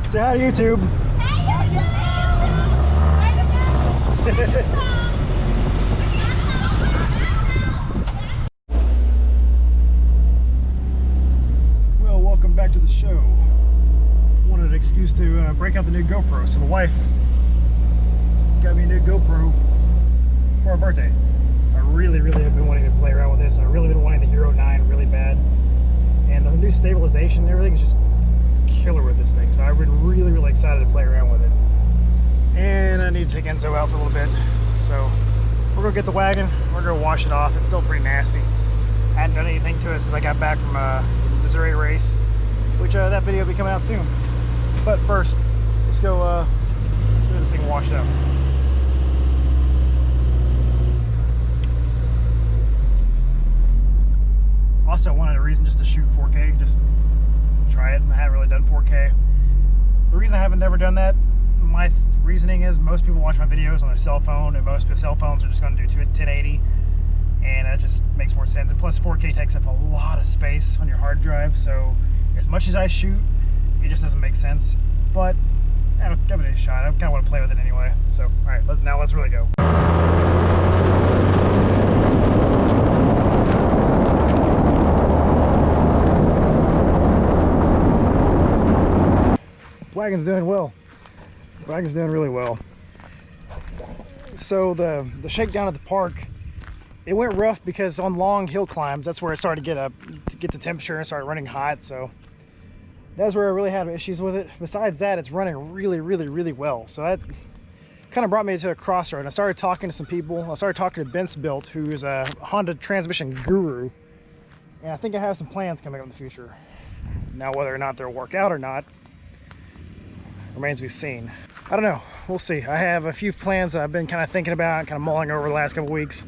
Say hi to YouTube. Hey, YouTube! Well, welcome back to the show. Wanted an excuse to break out the new GoPro. So my wife got me a new GoPro for our birthday. I really have been wanting to play around with this. I've really been wanting the Hero 9 really bad. And the new stabilization and everything is just killer with this thing. So I've been really excited to play around with it. And I need to take Enzo out for a little bit. So we're gonna get the wagon, we're gonna wash it off. It's still pretty nasty. I hadn't done anything to it since I got back from the Missouri race, which that video will be coming out soon. But first, let's go get this thing washed up. Also wanted a reason just to shoot 4K, just try it. I haven't really done 4K. The reason I haven't never done that, my reasoning is most people watch my videos on their cell phone, and most cell phones are just going to do 1080, and that just makes more sense. And plus 4K takes up a lot of space on your hard drive, so as much as I shoot, it just doesn't make sense. But I'll give it a shot. I kind of want to play with it anyway. So all right, now let's really go. Wagon's doing well. Wagon's doing really well. So the shakedown at the park, it went rough because on long hill climbs, that's where it started to get the temperature and start running hot. So that's where I really had issues with it. Besides that, it's running really well. So that kind of brought me to a crossroad. I started talking to some people. I started talking to Ben's Built, who's a Honda transmission guru, and I think I have some plans coming up in the future. Now, whether or not they'll work out or not remains to be seen. I don't know. We'll see. I have a few plans that I've been kind of thinking about, kind of mulling over the last couple weeks.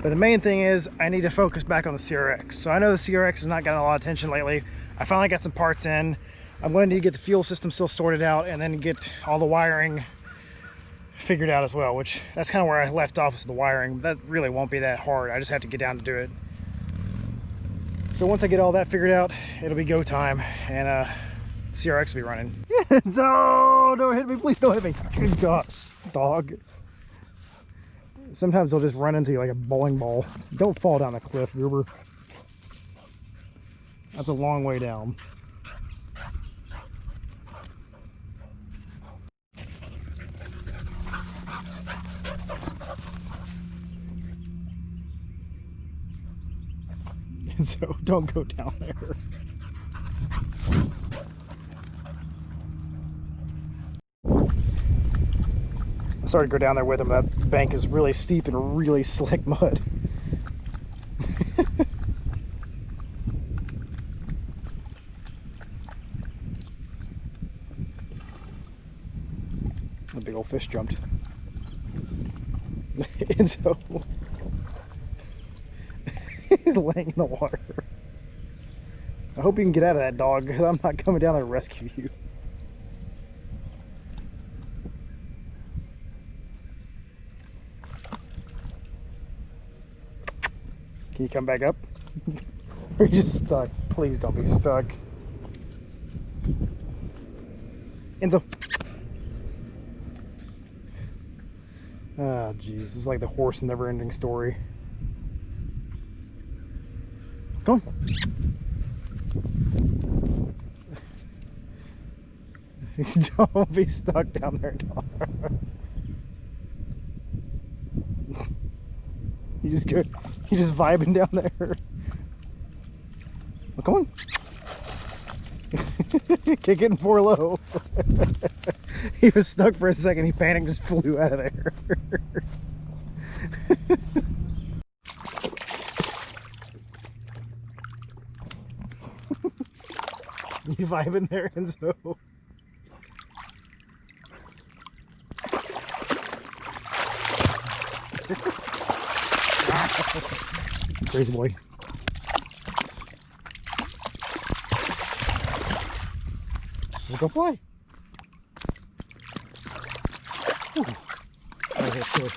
But the main thing is I need to focus back on the CRX. So I know the CRX has not gotten a lot of attention lately. I finally got some parts in. I'm going to need to get the fuel system still sorted out and then get all the wiring figured out as well, which that's kind of where I left off with the wiring. That really won't be that hard. I just have to get down to do it. So once I get all that figured out, it'll be go time, and CRX will be running. So don't hit me, please don't hit me. Good gosh, dog. Sometimes they'll just run into you like a bowling ball. Don't fall down the cliff, Goober. That's a long way down. So don't go down there. I started to go down there with him. That bank is really steep and really slick mud. A big old fish jumped. And so he's laying in the water. I hope you can get out of that, dog, because I'm not coming down there to rescue you. Can you come back up? Or are you just stuck? Please don't be stuck. Enzo. Oh, jeez. This is like the horse never-ending story. Come on. Don't be stuck down there, dog. You just good. You just vibing down there. Oh, come on. Kick it in 4 low. He was stuck for a second. He panicked, just flew out of there. You vibing there, Enzo? Crazy boy. We'll go play. Ooh. Oh, that's good.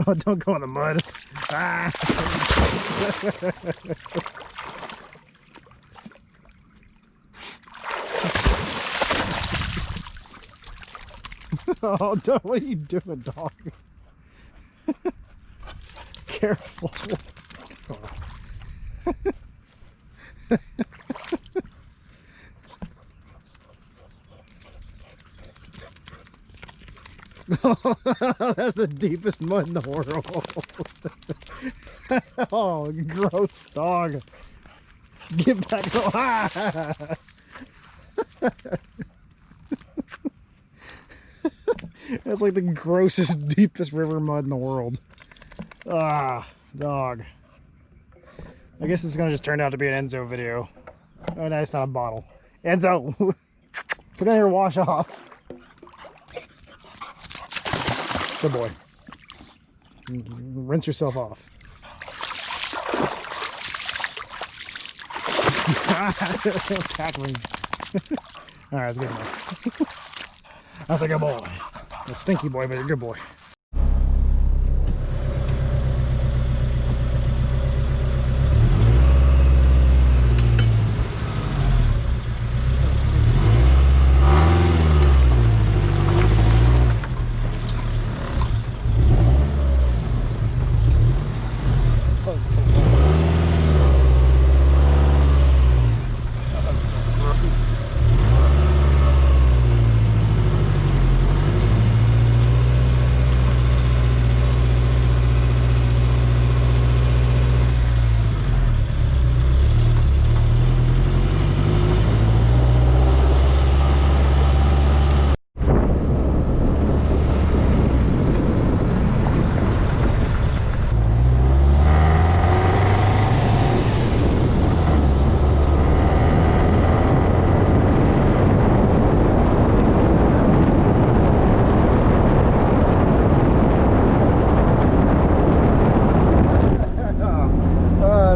Oh, don't go in the mud. Ah. Oh, dog, what are you doing, dog? Careful. That's the deepest mud in the world. Oh, gross, dog. Get back. Ah. That's like the grossest, deepest river mud in the world. Ah, dog. I guess it's gonna just turn out to be an Enzo video. Oh, nice, found a bottle. Enzo, put it in here, wash off. Good boy. Rinse yourself off. Tackling. All right, that's good enough. That's a good boy. A stinky boy, but a good boy.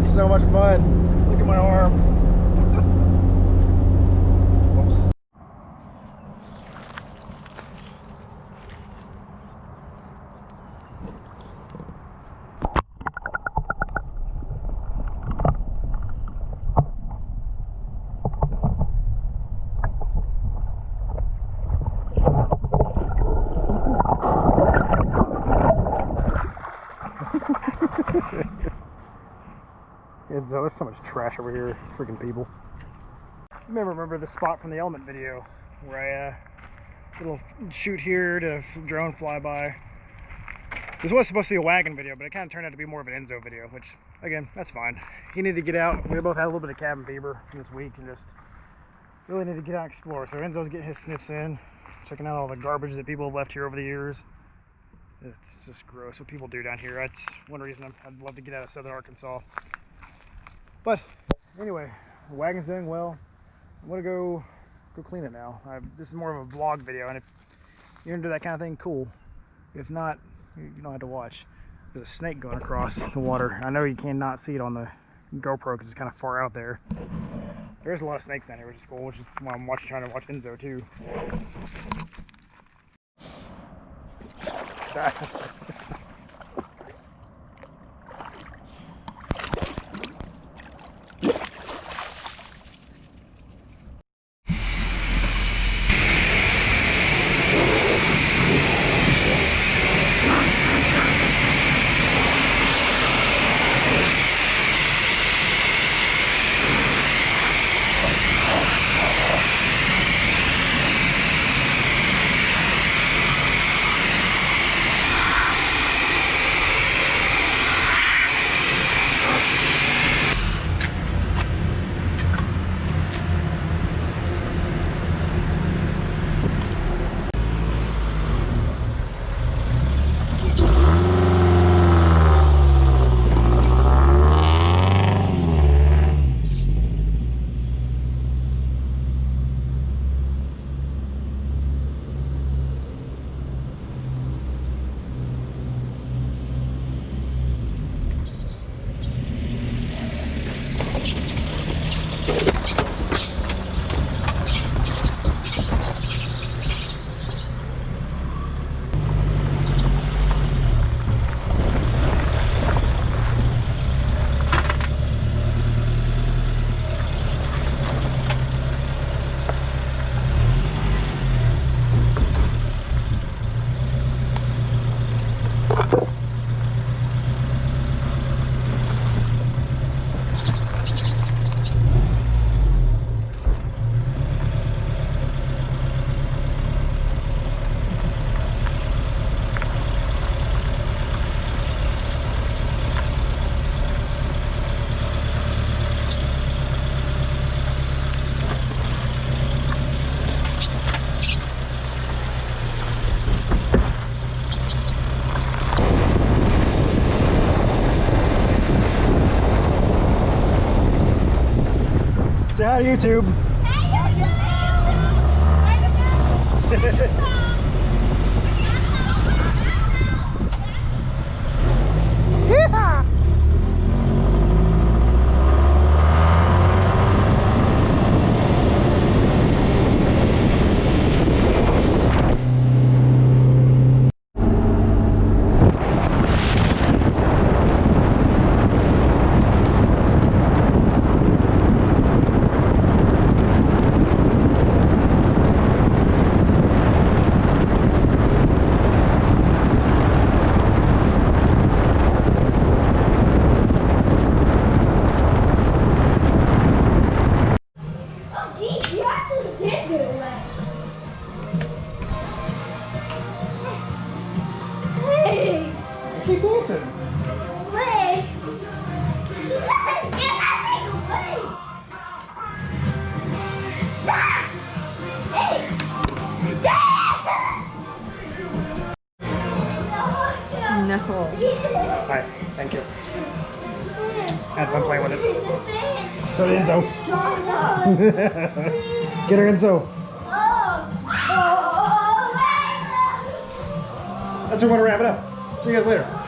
So much mud. Look at my arm. Whoops. Enzo, there's so much trash over here, freaking people. You may remember the spot from the Element video where I little shoot here to drone flyby. This was supposed to be a wagon video, but it kind of turned out to be more of an Enzo video, which again, that's fine. He needed to get out. We both had a little bit of cabin fever this week and just really need to get out and explore. So Enzo's getting his sniffs in, checking out all the garbage that people have left here over the years. It's just gross what people do down here. That's one reason I'd love to get out of southern Arkansas. But anyway, the wagon's doing well. I'm gonna go clean it now. This is more of a vlog video, and if you're into that kind of thing, cool. If not, you don't have to watch. There's a snake going across the water. I know you cannot see it on the GoPro because it's kind of far out there. There's a lot of snakes down here, which is cool, which is why I'm trying to watch Enzo too. Hi to YouTube. Yeehaw! Keep dancing. Wait. No. Alright, thank you. Had fun playing with it. So did Enzo. Get her, Enzo. That's where we're going to wrap it up. See you guys later.